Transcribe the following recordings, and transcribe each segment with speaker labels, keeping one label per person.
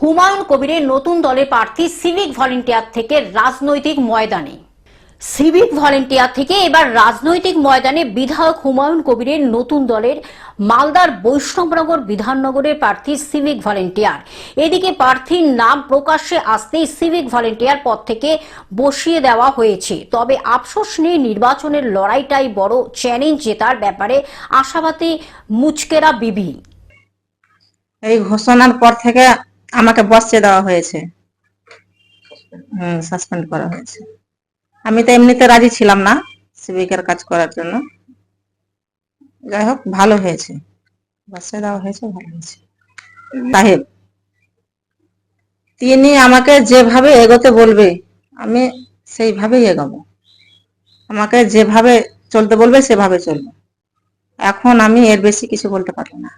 Speaker 1: হুমায়ুন কবিরের নতুন দলের প্রার্থী সিভিক ভলেন্টিয়ার থেকে রাজনৈতিক ময়দানে। সিভিক ভলেন্টিয়ার থেকে এবার রাজনৈতিক ময়দানে বিধায়ক হুমায়ুন কবিরের নতুন দলের মালদার বৈষ্ণবনগর বিধাননগরের প্রার্থী সিভিক ভলেন্টিয়ার। এদিকে প্রার্থীর নাম প্রকাশ্যে আসতেই সিভিক ভলেন্টিয়ার পদ থেকে বসিয়ে দেওয়া হয়েছে। তবে আফসোস নেই, নির্বাচনের লড়াইটাই বড় চ্যালেঞ্জ জেতার ব্যাপারে আশাবাদী মুচকেরা বিবি।
Speaker 2: এই ঘোষণার পর থেকে আমাকে বসিয়ে দেওয়া হয়েছে, সাসপেন্ড করা হয়েছে। আমি তো এমনিতে রাজি ছিলাম না সিভিকের কাজ করার জন্য। যাই হোক, ভালো হয়েছে, বসিয়ে দেওয়া হয়েছে, ভালো হয়েছে। সাহেব তিনি আমাকে যেভাবে এগোতে বলবে আমি সেইভাবেই এগোবো, আমাকে যেভাবে চলতে বলবে সেভাবে চলবো। এখন আমি এর বেশি কিছু বলতে পারবো না।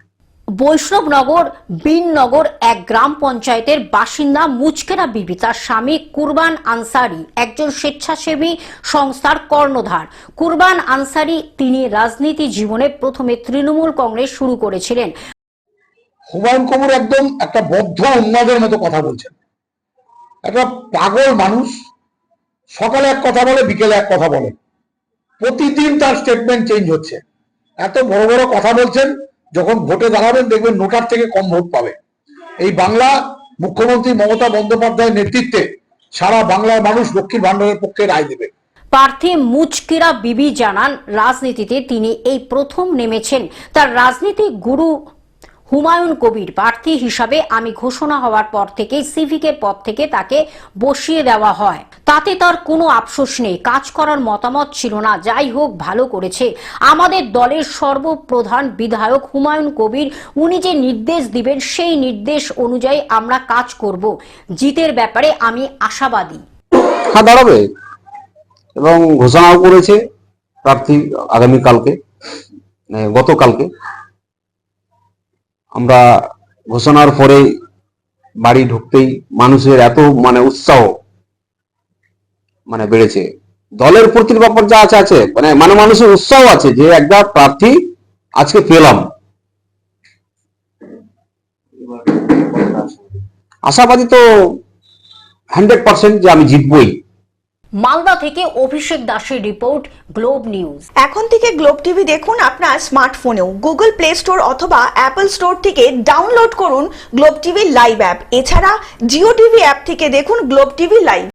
Speaker 1: বৈষ্ণবনগর বিননগর এক গ্রাম পঞ্চায়েতের বাসিন্দা মুচকেরা বিবি। তার স্বামী কুরবান আনসারি একজন স্বেচ্ছাসেবী সংস্থার কর্ণধার। কুরবান আনসারি তিনি রাজনীতি জীবনে প্রথমে তৃণমূল কংগ্রেস শুরু করেছিলেন।
Speaker 3: হুমায়ুন কবির একদম একটা বদ্ধ উন্মাদের মতো কথা বলছেন। একটা পাগল মানুষ, সকালে এক কথা বলে, বিকেলে এক কথা বলে, প্রতিদিন তার স্টেটমেন্ট চেঞ্জ হচ্ছে। এত বড় বড় কথা বলছেন, যখন ভোটে দাঁড়াবেন দেখবেন নোটার থেকে কম ভোট পাবে। এই বাংলা মুখ্যমন্ত্রী মমতা বন্দ্যোপাধ্যায়ের নেতৃত্বে সারা বাংলার মানুষ লক্ষ্মীর ভান্ডারের পক্ষে রায় দেবে।
Speaker 1: প্রার্থী মুচকিরা বিবি জানান, রাজনীতিতে তিনি এই প্রথম নেমেছেন। তার রাজনীতিক গুরু হুমায়ুন কবির প্রার্থী হিসাবে আমি ঘোষণা হওয়ার পর থেকে সিভিকের পদ থেকে তাকে বসিয়ে দেওয়া হয়। তাতে তার কোনো আফসোস নেই, কাজ করার মতামত ছিল না। যাই হোক, ভালো করেছে। আমাদের দলের সর্বপ্রধান বিধায়ক হুমায়ুন কবির, উনি যে নির্দেশ দিবেন সেই নির্দেশ অনুযায়ী আমরা কাজ করব। জিতের ব্যাপারে আমি আশাবাদী।
Speaker 4: দাঁড়াবে এবং ঘোষণাও করেছে প্রার্থী আগামীকালকে, গতকালকে। আমরা ঘোষণার পরে বাড়ি ঢুকতেই মানুষের এত উৎসাহ বেড়েছে। দলের প্রতি ব্যাপার যা আছে মানুষের উৎসাহ আছে যে একটা প্রার্থী আজকে পেলাম। আশাবাদী তো 100% যে আমি জিতবই।
Speaker 1: মালদা থেকে অভিষেক দাসের রিপোর্ট, গ্লোব নিউজ।
Speaker 5: এখন থেকে গ্লোব টিভি দেখুন আপনার স্মার্টফোনেও। গুগল প্লে স্টোর অথবা অ্যাপল স্টোর থেকে ডাউনলোড করুন গ্লোব টিভি লাইভ অ্যাপ। এছাড়া জিও টিভি অ্যাপ থেকে দেখুন গ্লোব টিভি লাইভ।